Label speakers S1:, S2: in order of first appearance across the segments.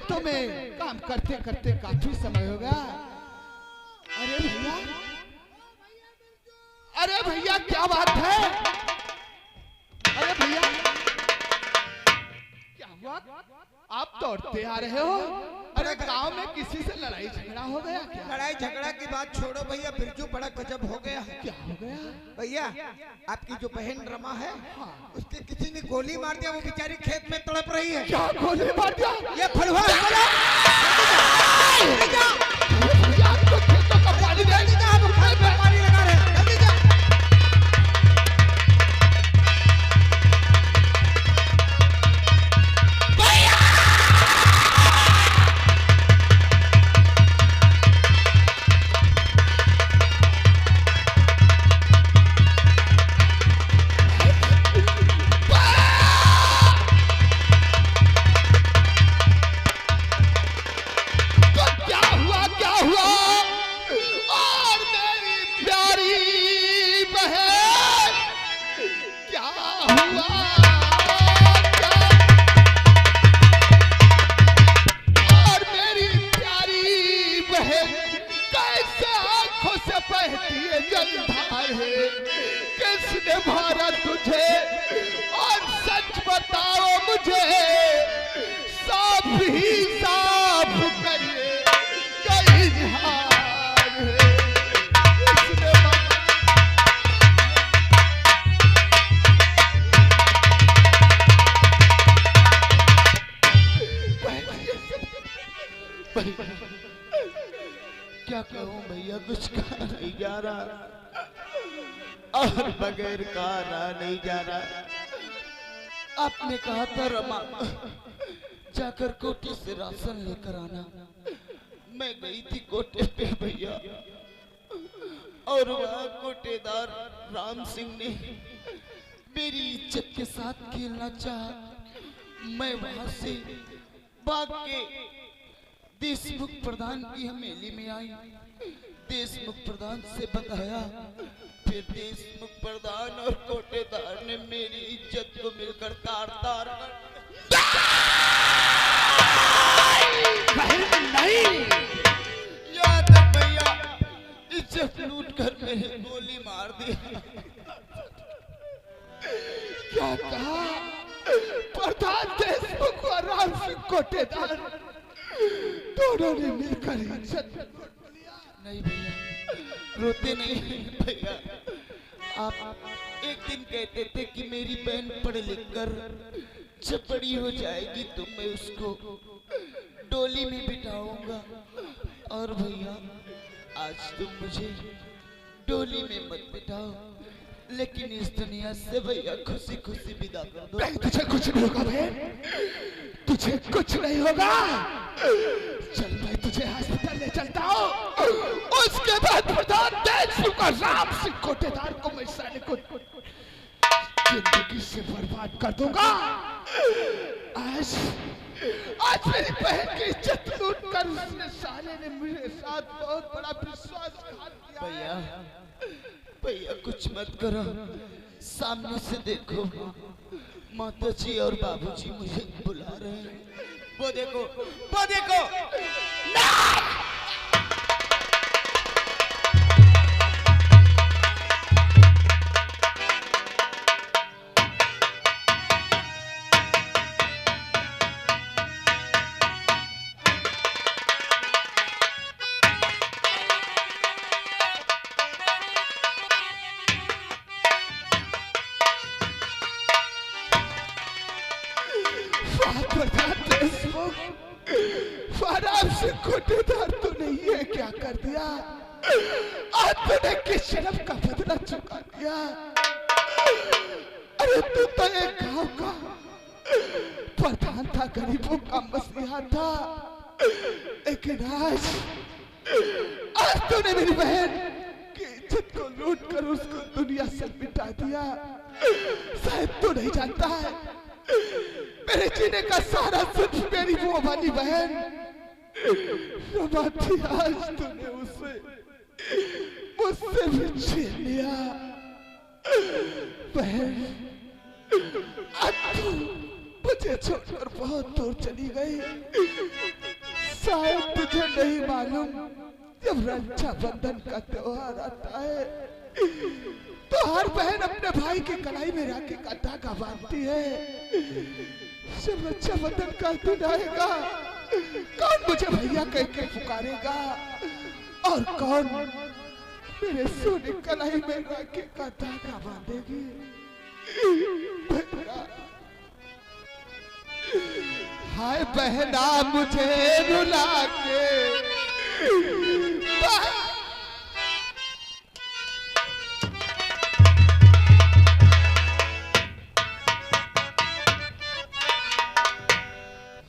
S1: खेतों में काम करते करते काफी समय हो गया। अरे भैया, अरे भैया क्या बात है? अरे भैया क्या हुआ? आप दौड़ते आ रहे हो? अरे गांव में किसी से लड़ाई झगड़ा हो गया क्या?
S2: लड़ाई झगड़ा की बात छोड़ो भैया, बिरजू बड़ा गजब हो गया।
S1: क्या हो गया
S2: भैया? आपकी जो बहन रमा है,
S1: हाँ।
S2: उसके किसी ने गोली मार दिया, वो बेचारी खेत में तड़प रही है।
S1: क्या गोली मार दिया?
S2: ये फलवा
S1: आपको खेतों का पानी दे दीजिए, आप खेत में
S2: पानी लगा रहे हैं, जल्दी जा।
S1: किसने मारा तुझे? और सच बताओ मुझे, साफ ही साफ करिए, कई जहान है किसने क्या कहूँ भैया, कुछ कहा नहीं जा रहा और बगैर कहा रहा नहीं जा रहा। आपने कहा था रमा जाकर कोटे से राशन लेकर आना। मैं गई थी कोटे पे भैया, और वहाँ कोटेदार राम सिंह ने मेरी इज्जत के साथ खेलना चाहा। मैं वहाँ से भाग के देशमुख प्रधान की हवेली में आई। देशमुख प्रधान से बताया, फिर देशमुख प्रधान और कोटेदार ने मेरी इज्जत को मिलकर तार तार नहीं, याद है भैया, इज्जत लूट कर मेरे गोली मार दिया। क्या कहा? प्रधान देशमुख और राम सिंह कोटेदार दोनों ने मिलकर इज्जत नहीं भैया, रोते नहीं भैया। आप एक दिन कहते थे कि मेरी बहन पढ़ लिख कर जब बड़ी हो जाएगी तो मैं उसको डोली में बिठाऊंगा। और भैया आज तुम मुझे डोली में मत बिठाओ, लेकिन इस दुनिया से भैया खुशी खुशी विदा कर दो। तुझे कुछ नहीं होगा बहन, तुझे कुछ नहीं होगा। चल मैं तुझे हॉस्पिटल ले चलता हूँ, उसके बाद प्रधान देशमुख और राम सिंह कोटेदार को मैं साले को जिंदगी से बर्बाद कर दूंगा। आज मेरी बहन की इज्जत लूट कर उसने साले ने मेरे साथ बहुत बड़ा विश्वासघात किया। भैया भैया कुछ मत करो, सामने से देखो, माता जी और बाबूजी मुझे बुला रहे हैं। वो देखो, वो देखो। कोटेदार तो नहीं है, क्या कर दिया? आज तूने किस शर्म का बदला चुका दिया। अरे तू तो एक गांव का प्रधान था, गरीबों का मसीहा था, लेकिन आज तूने मेरी बहन की इज्जत को लूट कर उसको दुनिया से मिटा दिया। शायद तू नहीं जानता है, मेरे जीने का सारा सुख मेरी वो वाली बहन रमाती, आज तूने उसे मुझसे भी छीन लिया। बहन मुझे छोड़कर बहुत दूर चली गई। शायद तुझे नहीं मालूम, जब रक्षाबंधन का त्योहार आता है तो हर बहन अपने भाई की कलाई में राखी का धागा बांधती है। जब रक्षाबंधन का दिन आएगा, कौन मुझे भैया कह के पुकारेगा और कौन मेरे सोने कलाई में राखी का धागा बांधेगी? हाय बहना मुझे रुला के,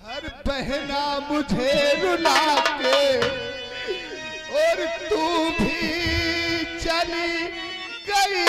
S1: हर बहना मुझे रुला के और तू भी चली गई।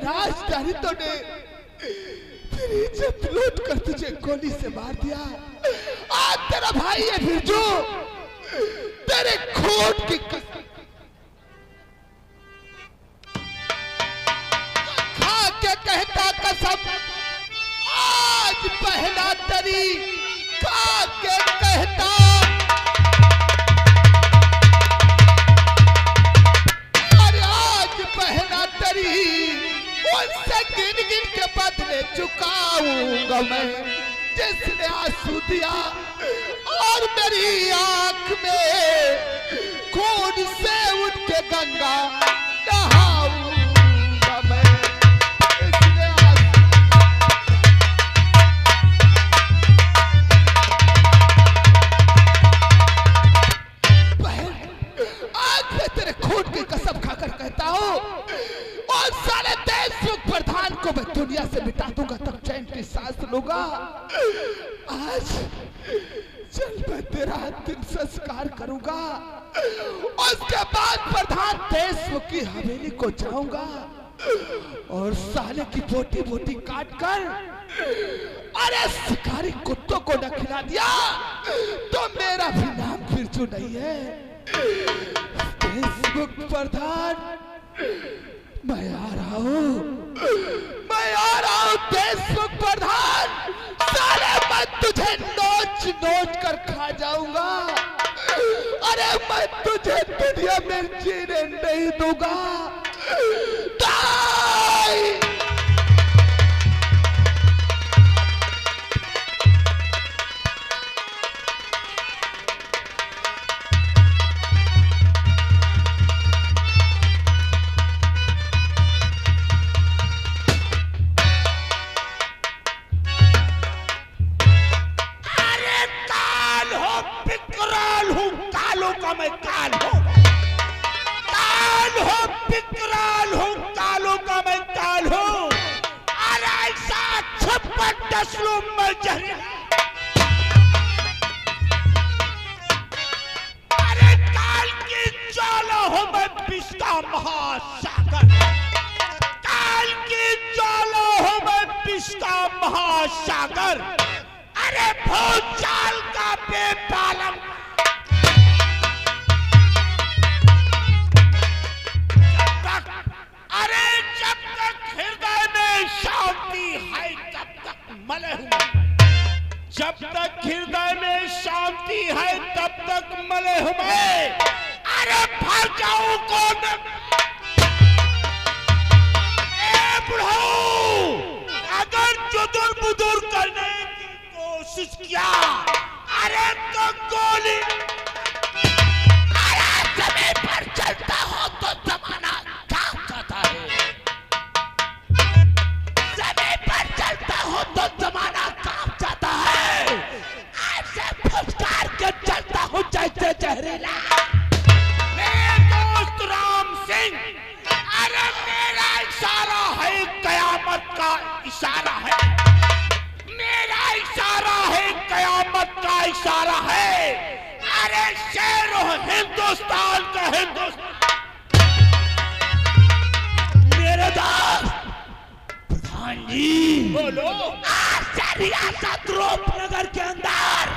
S1: राजधानी तो ने तेरी इज्जत लूट कर तुझे गोली से मार दिया। आज तेरा भाई है बिरजू, तेरे खून की खा के कहता कसम, आज पहला तरी खा के कहता गिन-गिन के बदले चुकाऊंगा मैं, जिसने आंसू दिया और मेरी आंख में खून से उठ के गंगा नहाऊंगा मैं। बहन, आज मैं तेरे खून की कसम खाकर कहता हूँ, और साले देशमुख प्रधान को मैं दुनिया से मिटा दूंगा, तब चैन की सांस लूंगा। आज चल मैं तेरा अंतिम संस्कार करूंगा, उसके बाद प्रधान देशमुख की हवेली को जाऊंगा और साले की बोटी बोटी काट कर अरे शिकारी कुत्तों को न खिला दिया तो मेरा भी नाम बिरजू नहीं है। देशमुख प्रधान, मैं आ रहा हूँ देशमुख प्रधान। साले मैं तुझे नोच नोच कर खा जाऊंगा। अरे मैं तुझे दुनिया में जीने नहीं दूंगा।
S2: मैं काल हूँ, विकराल हूँ, कालों का मैं काल हूँ। अरे ऐसा छप्पन डसलू मैं जहर, अरे काल की ज्वाला हूँ मैं विष का महासागर, काल की ज्वाला हूँ मैं विष का महासागर। अरे भूचाल का बेपालम, अरे जब तक हृदय में शांति है तब तक मले हूं, जब तक हृदय में शांति आती है तब तक मले हुए अरे फल जाऊं कौन बुढ़ाऊ अगर चुदुर बुदुर करने की कोशिश किया अरे तो गोली अरे जमीन पर चलता हो तो जमाना कांप जाता है जमीन पर चलता हो तो जमाना कांप जाता है ऐसे फुसकार के चलता हूँ जैसे जहरीला मेरे दोस्त राम सिंह अरे मेरा इशारा है कयामत का इशारा है मेरा इशारा है कयामत का इशारा है अरे शेर हिंदुस्तान का हिंदुस्तान मेरे दोस्त प्रधान जी बोलो आज से रियासत रूपनगर के अंदर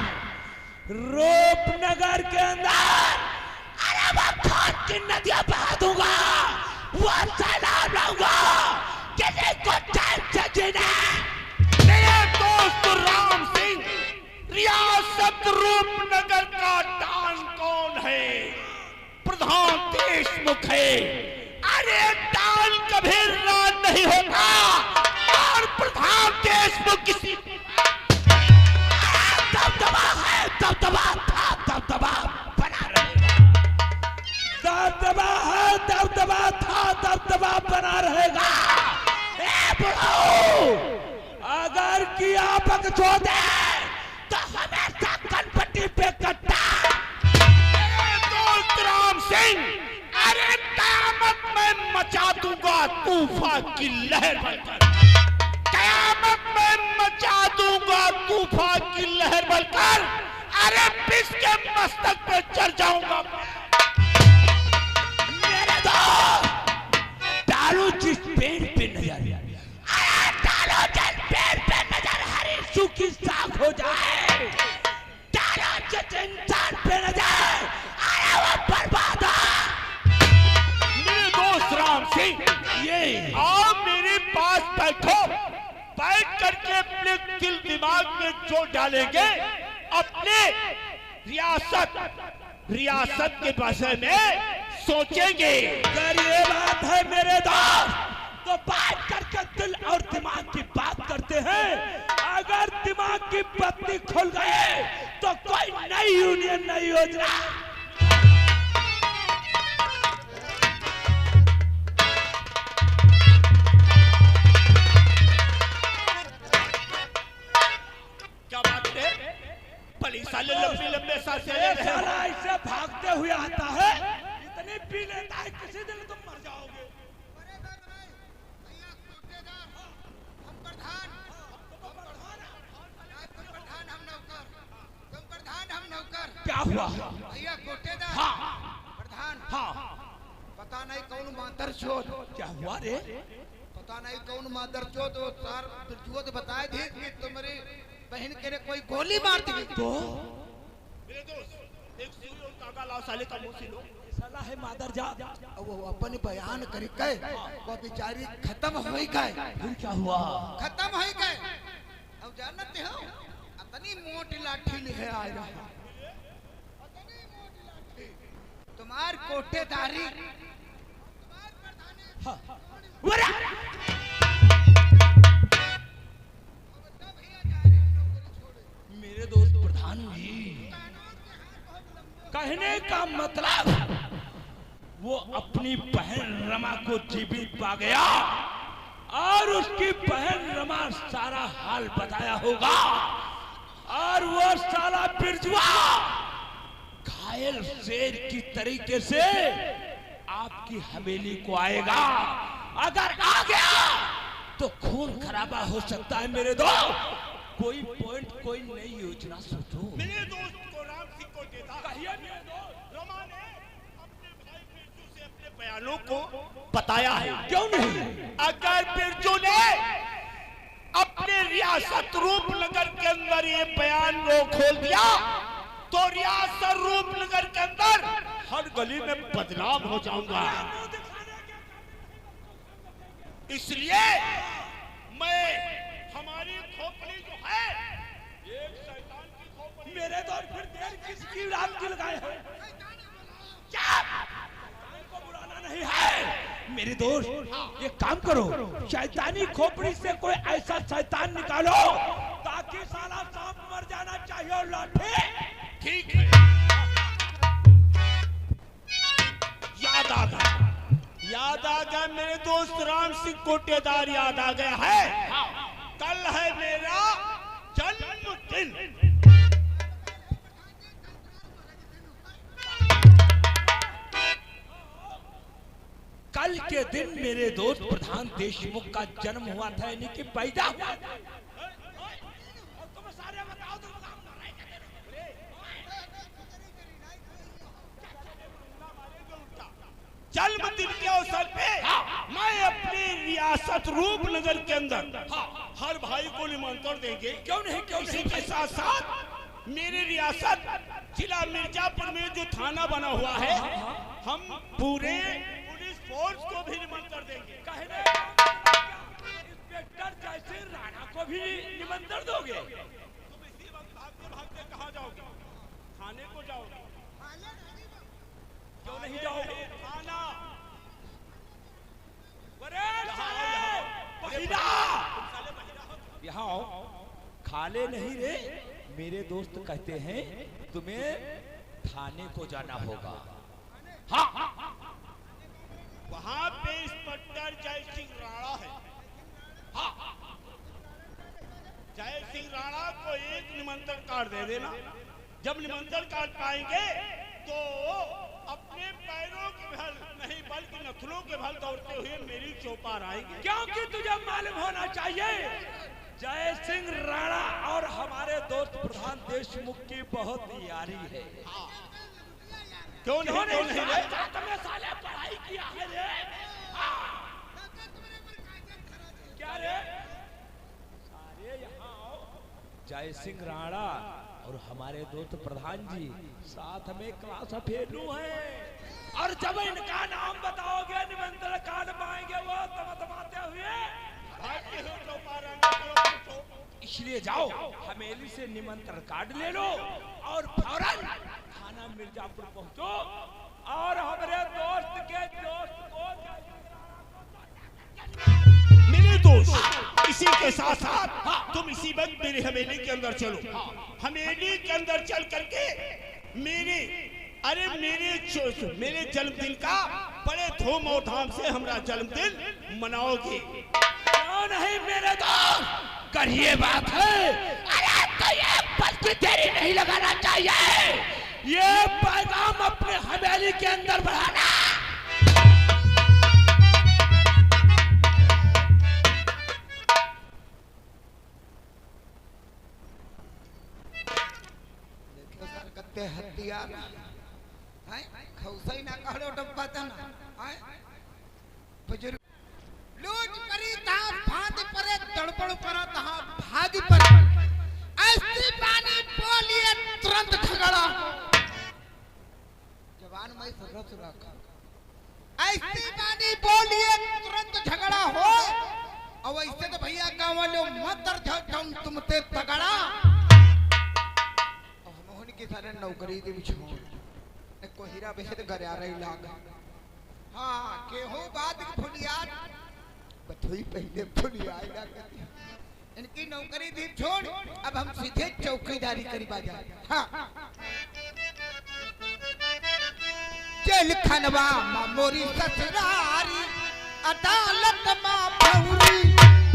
S2: अरे वो खून की नदियां बहा दूंगा वो सैलाब लाऊंगा किसी को चैन से जीने मेरे दोस्त राम सिंह रियासत रूपनगर का डान कौन है प्रधान देशमुख है अरे डान कभी रान नहीं होता और प्रधान देशमुख किसी दबदबा है दबदबा था दबदबा बना रहेगा दबदबा है दबदबा था दबदबा बना रहेगा अगर किया बकचोद तो हमेशा कनपट्टी पे कट्टा दोस्त राम सिंह अरे कयामत में मचा दूंगा तूफान की लहर बनकर कयामत में मचा दूंगा तूफान की लहर बनकर अरे पिस के मस्तक पे चढ़ जाऊंगा मेरे दोस्त डालू जिस पेड़ पे नजर अरे डालो जिस पेड़ पे नजर हरी सूखी साख हो जाए डालो जिस इंसान पे नजर अरे वो बर्बाद हो मेरे दोस्त राम सिंह ये आप मेरे पास बैठो बैठ करके अपने दिल दिमाग में जो डालेंगे अपने रियासत के विषय में सोचेंगे अगर ये बात है मेरे दोस्त तो बात करके दिल और दिमाग की बात करते हैं अगर दिमाग की बत्ती खुल गई तो कोई नई यूनियन नई योजना लंबे लंबे साला ऐसे भागते हुए आता है इतनी पी लेता है किसी दिन तुम मर जाओगे
S1: हम प्रधान हम नौकर
S2: क्या हुआ
S1: भैया कोटेदार
S2: हाँ
S1: प्रधान
S2: हाँ
S1: पता नहीं कौन मादर चोद
S2: क्या हुआ रे
S1: पता नहीं कौन मादर चोद बताए थे कि तुम्हारी बहन के ने कोई गोली मार दी
S2: तो मेरे दोस्त एक सुई और कागा लाओ साले का मुंह से लो साला है मादर जा
S1: वो अपन बयान करी गए वो बेचारी खत्म हो गए
S2: फिर क्या हुआ
S1: खत्म हो गए अब जानते हो अपनी मोटी लाठी लिए आया तुम्हार कोटेदारी
S2: मेरे दोस्त प्रधान जी कहने का मतलब वो अपनी बहन रमा को जीवित पा गया और उसकी बहन रमा सारा हाल बताया होगा और वो साला बिरजुआ घायल शेर की तरीके से आपकी हवेली को आएगा अगर आ गया तो खून खराबा हो सकता है मेरे दोस्त कोई पॉइंट कोई नई योजना सोचो मेरे दोस्त को राम सिंह को देता कहिए मेरे दोस्त रमा ने अपने भाई बिरजू से अपने बयानों को बताया है क्यों नहीं अगर बिरजू ने अपने रियासत रूपनगर के अंदर ये बयान वो खोल दिया तो रियासत रूपनगर के अंदर हर गली में बदनाम हो जाऊंगा इसलिए मैं हमारी खोपड़ी जो है एक शैतान की खोपड़ी मेरे तो फिर देर किसकी रात की लगाए हैं? को बुलाना नहीं है मेरे दोस्त। एक काम करो, शैतानी खोपड़ी से कोई ऐसा शैतान निकालो ताकि साला सांप मर जाना चाहिए और लाठी। ठीक है, याद आ गया मेरे दोस्त राम सिंह कोटेदार, याद आ गया है। कल है मेरा जन्मदिन। कल के दिन मेरे दोस्त प्रधान देशमुख का जन्म हुआ था, यानी कि पैदा हुआ। तुम सारे बताओ, जन्मदिन के अवसर पे मैं अपनी रियासत रूपनगर के अंदर हर भाई को निमंत्रण देंगे। क्यों नहीं, क्यों इसी के साथ साथ मेरी रियासत जिला मिर्जापुर में जो थाना बना हुआ है, हम पूरे पुलिस फोर्स को भी निमंत्रण देंगे। इंस्पेक्टर जयसिंह राणा को भी निमंत्रण दोगे? तुम इसी वक्त भागते भागते कहाँ जाओगे? थाने को जाओगे? क्यों नहीं जाओगे? थाना यहाँ आओ। खाले नहीं रे, मेरे दोस्त कहते हैं तुम्हें थाने को जाना होगा। हाँ, वहाँ पे इंस्पेक्टर जय सिंह राणा है। हाँ, जय सिंह राणा को एक निमंत्रण कार्ड दे देना। जब निमंत्रण कार्ड पाएंगे तो अपने पैरों के बल नहीं बल्कि नथुनों के बल दौड़ते हुए मेरी चौपार आएंगे। क्योंकि तुझे मालूम होना चाहिए जय सिंह राणा और हमारे दोस्त प्रधान देशमुख की बहुत यारी है। क्यों नहीं? तुमने साले पढ़ाई किया है रे? क्या रे? सारे यहाँ आओ। जय सिंह राणा और हमारे दोस्त प्रधान जी साथ में क्लास फेलू है। और जब इनका नाम बताओगे निमंत्रण कार्ड पाएंगे वो तमतमाते हुए। इसलिए जाओ, हवेली से निमंत्रण कार्ड ले लो और फौरन थाना मिर्जापुर पहुंचो और हमारे दोस्त के दोस्त को। मेरे दोस्त, इसी के साथ साथ तुम इसी वक्त मेरी हवेली के अंदर चलो। हवेली के अंदर चल करके मेरे जन्मदिन का बड़े धूम और धाम से हमारा जन्मदिन मनाओगे। क्यों नहीं मेरे दोस्त, करिए बात है। अरे तो ये पल की देरी नहीं लगाना चाहिए, ये पैगाम अपने हवेली के अंदर बढ़ाना।
S1: हथियार खौसाई ना काढो डब्बा तना बुजुर्ग लूट करी ता भाद परे तड़पड़ पर ता भागी पर ऐसी पानी बोलिए तुरंत झगड़ा जवान में सरस रखा। ऐसी पानी बोलिए तुरंत झगड़ा हो और ऐसे तो भैया गांव वाले मत झगड़म तुमते तगड़ा के सारे नौकरी दे बिछो को हीरा बेहद घर आ रही लाग। हां के हो बात फुलियार बथुई पहले फुलियाई ना करती इनकी नौकरी दी छोड़ अब हम सीधे चौकीदारी करी बाजार। हां जेल खनवा मोरी ससुरारी अदालत मा भौरी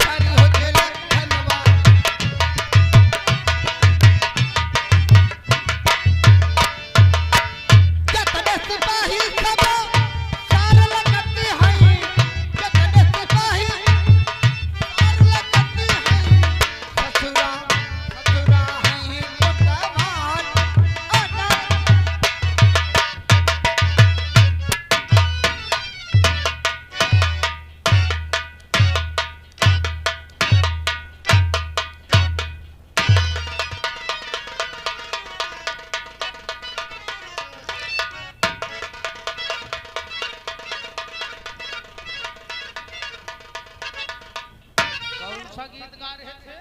S1: करी हो जेल
S3: गीत गा रहे थे।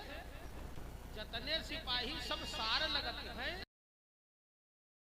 S3: जतने सिपाही सब सार लगत है।